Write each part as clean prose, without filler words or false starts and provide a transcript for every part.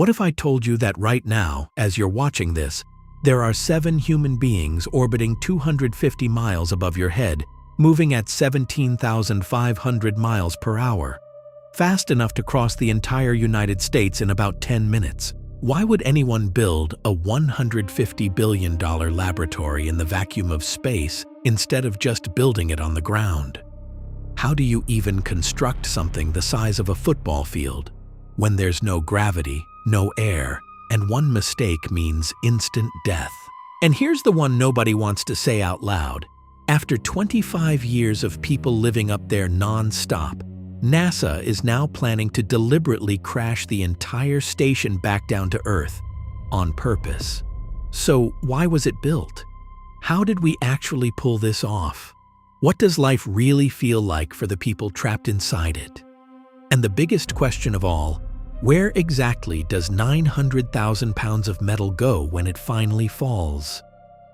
What if I told you that right now, as you're watching this, there are 7 human beings orbiting 250 miles above your head, moving at 17,500 miles per hour, fast enough to cross the entire United States in about 10 minutes? Why would anyone build a $150 billion laboratory in the vacuum of space instead of just building it on the ground? How do you even construct something the size of a football field when there's no gravity, no air, and one mistake means instant death? And here's the one nobody wants to say out loud. After 25 years of people living up there non-stop, NASA is now planning to deliberately crash the entire station back down to Earth on purpose. So why was it built? How did we actually pull this off? What does life really feel like for the people trapped inside it? And the biggest question of all, where exactly does 900,000 pounds of metal go when it finally falls?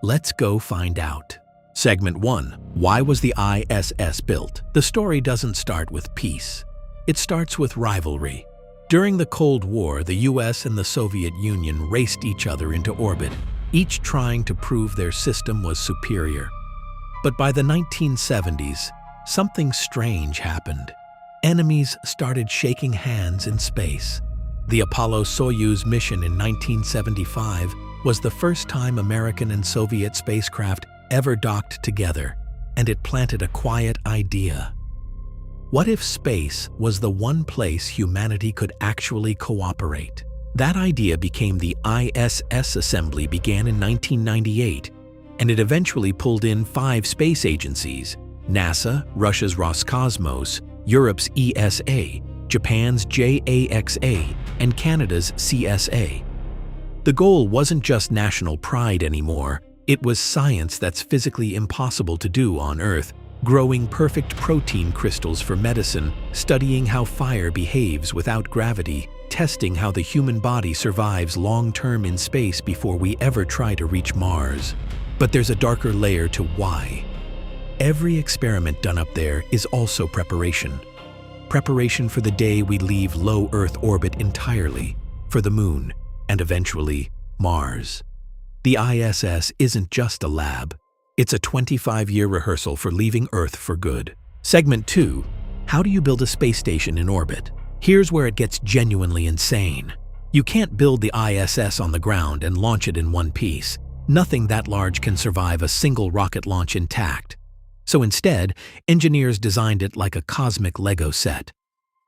Let's go find out. Segment 1. Why was the ISS built? The story doesn't start with peace. It starts with rivalry. During the Cold War, the US and the Soviet Union raced each other into orbit, each trying to prove their system was superior. But by the 1970s, something strange happened. Enemies started shaking hands in space. The Apollo-Soyuz mission in 1975 was the first time American and Soviet spacecraft ever docked together, and it planted a quiet idea. What if space was the one place humanity could actually cooperate? That idea became the ISS assembly began in 1998, and it eventually pulled in 5 space agencies: NASA, Russia's Roscosmos, Europe's ESA, Japan's JAXA, and Canada's CSA. The goal wasn't just national pride anymore. It was science that's physically impossible to do on Earth, growing perfect protein crystals for medicine, studying how fire behaves without gravity, testing how the human body survives long-term in space before we ever try to reach Mars. But there's a darker layer to why. Every experiment done up there is also preparation. Preparation for the day we leave low Earth orbit entirely, for the Moon, and eventually Mars. The ISS isn't just a lab. It's a 25-year rehearsal for leaving Earth for good. Segment 2. How do you build a space station in orbit? Here's where it gets genuinely insane. You can't build the ISS on the ground and launch it in one piece. Nothing that large can survive a single rocket launch intact. So instead, engineers designed it like a cosmic Lego set.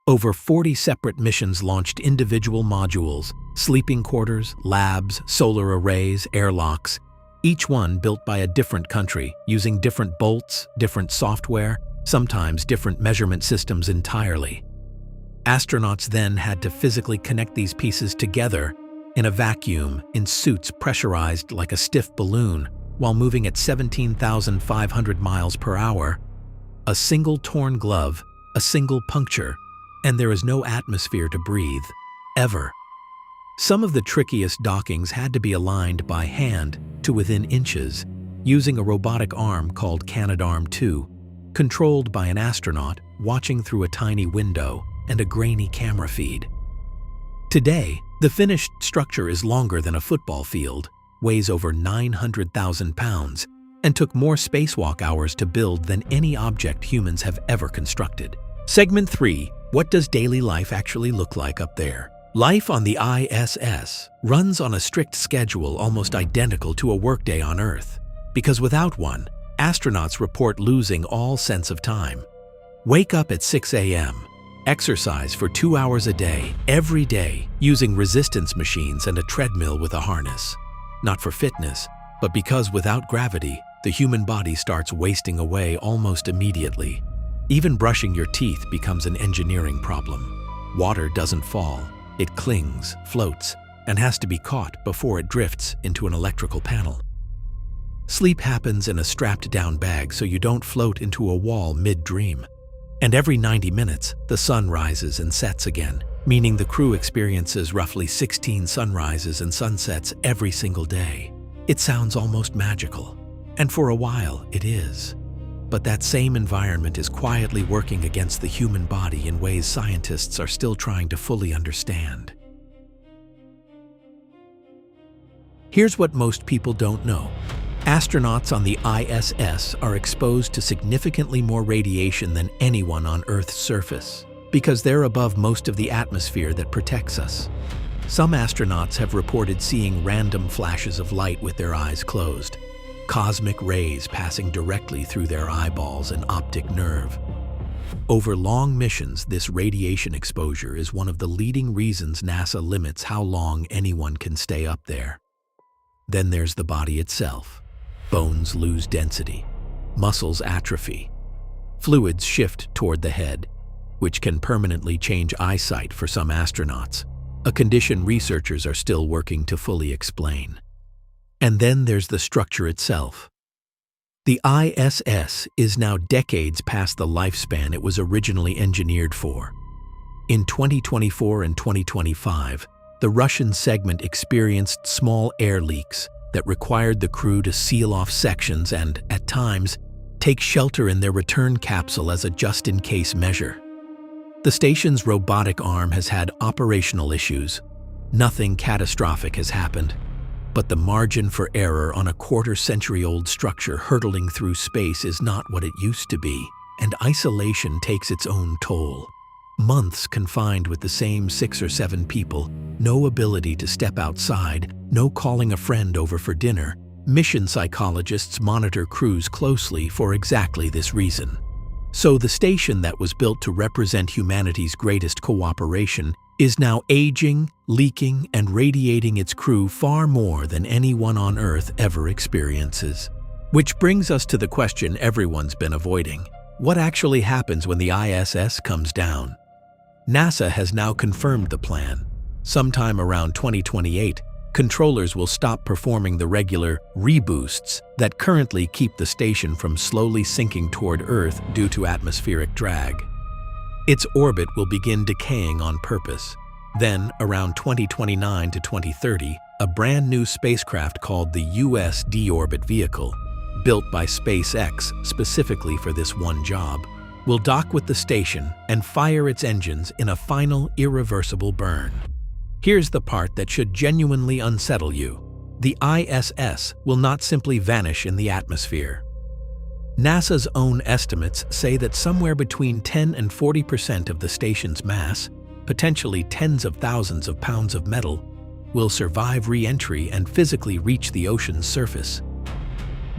Over 40 separate missions launched individual modules, sleeping quarters, labs, solar arrays, airlocks, each one built by a different country, using different bolts, different software, sometimes different measurement systems entirely. Astronauts then had to physically connect these pieces together in a vacuum, in suits pressurized like a stiff balloon, while moving at 17,500 miles per hour. A single torn glove, a single puncture, and there is no atmosphere to breathe, ever. Some of the trickiest dockings had to be aligned by hand to within inches, using a robotic arm called Canadarm2, controlled by an astronaut watching through a tiny window and a grainy camera feed. Today, the finished structure is longer than a football field, weighs over 900,000 pounds, and took more spacewalk hours to build than any object humans have ever constructed. Segment 3. What does daily life actually look like up there? Life on the ISS runs on a strict schedule almost identical to a workday on Earth, because without one, astronauts report losing all sense of time. Wake up at 6 a.m., exercise for 2 hours a day, every day, using resistance machines and a treadmill with a harness. Not for fitness, but because without gravity, the human body starts wasting away almost immediately. Even brushing your teeth becomes an engineering problem. Water doesn't fall. It clings, floats, and has to be caught before it drifts into an electrical panel. Sleep happens in a strapped-down bag so you don't float into a wall mid-dream. And every 90 minutes, the sun rises and sets again, meaning the crew experiences roughly 16 sunrises and sunsets every single day. It sounds almost magical, and for a while it is. But that same environment is quietly working against the human body in ways scientists are still trying to fully understand. Here's what most people don't know. Astronauts on the ISS are exposed to significantly more radiation than anyone on Earth's surface, because they're above most of the atmosphere that protects us. Some astronauts have reported seeing random flashes of light with their eyes closed, cosmic rays passing directly through their eyeballs and optic nerve. Over long missions, this radiation exposure is one of the leading reasons NASA limits how long anyone can stay up there. Then there's the body itself. Bones lose density, muscles atrophy, fluids shift toward the head, which can permanently change eyesight for some astronauts, a condition researchers are still working to fully explain. And then there's the structure itself. The ISS is now decades past the lifespan it was originally engineered for. In 2024 and 2025, the Russian segment experienced small air leaks that required the crew to seal off sections and, at times, take shelter in their return capsule as a just-in-case measure. The station's robotic arm has had operational issues. Nothing catastrophic has happened, but the margin for error on a quarter-century-old structure hurtling through space is not what it used to be, and isolation takes its own toll. Months confined with the same 6 or 7 people, no ability to step outside, no calling a friend over for dinner. Mission psychologists monitor crews closely for exactly this reason. So the station that was built to represent humanity's greatest cooperation is now aging, leaking, and radiating its crew far more than anyone on Earth ever experiences. Which brings us to the question everyone's been avoiding. What actually happens when the ISS comes down? NASA has now confirmed the plan. Sometime around 2028, controllers will stop performing the regular reboosts that currently keep the station from slowly sinking toward Earth due to atmospheric drag. Its orbit will begin decaying on purpose. Then, around 2029 to 2030, a brand new spacecraft called the U.S. Deorbit Vehicle, built by SpaceX specifically for this one job, will dock with the station and fire its engines in a final, irreversible burn. Here's the part that should genuinely unsettle you. The ISS will not simply vanish in the atmosphere. NASA's own estimates say that somewhere between 10 and 40% of the station's mass, potentially tens of thousands of pounds of metal, will survive re-entry and physically reach the ocean's surface.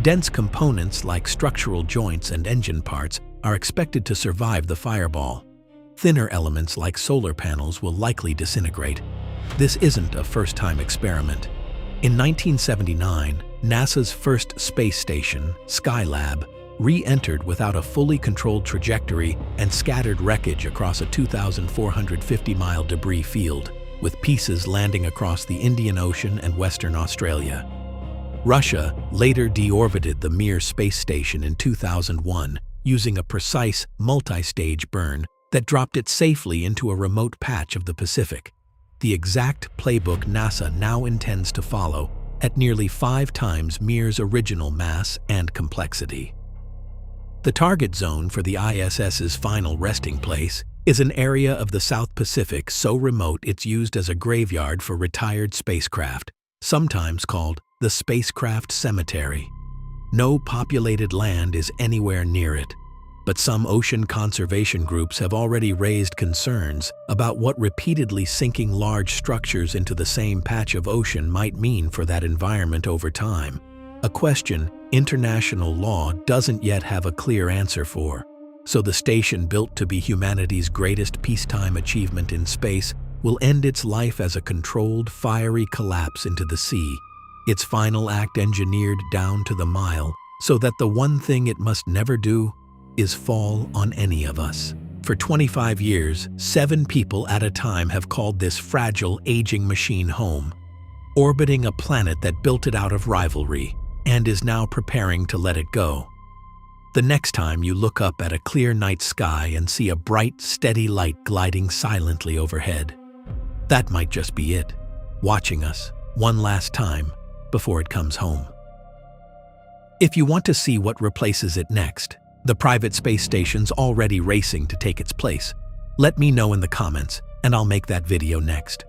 Dense components like structural joints and engine parts are expected to survive the fireball. Thinner elements like solar panels will likely disintegrate. This isn't a first-time experiment. In 1979, NASA's first space station, Skylab, re-entered without a fully controlled trajectory and scattered wreckage across a 2,450-mile debris field, with pieces landing across the Indian Ocean and Western Australia. Russia later deorbited the Mir space station in 2001 using a precise multi-stage burn that dropped it safely into a remote patch of the Pacific, the exact playbook NASA now intends to follow at nearly 5 times Mir's original mass and complexity. The target zone for the ISS's final resting place is an area of the South Pacific so remote it's used as a graveyard for retired spacecraft, sometimes called the Spacecraft Cemetery. No populated land is anywhere near it, but some ocean conservation groups have already raised concerns about what repeatedly sinking large structures into the same patch of ocean might mean for that environment over time, a question international law doesn't yet have a clear answer for. So the station built to be humanity's greatest peacetime achievement in space will end its life as a controlled, fiery collapse into the sea, its final act engineered down to the mile, so that the one thing it must never do is fall on any of us. For 25 years, 7 people at a time have called this fragile, aging machine home, orbiting a planet that built it out of rivalry and is now preparing to let it go. The next time you look up at a clear night sky and see a bright, steady light gliding silently overhead, that might just be it, watching us one last time before it comes home. If you want to see what replaces it next, the private space station's already racing to take its place. Let me know in the comments, and I'll make that video next.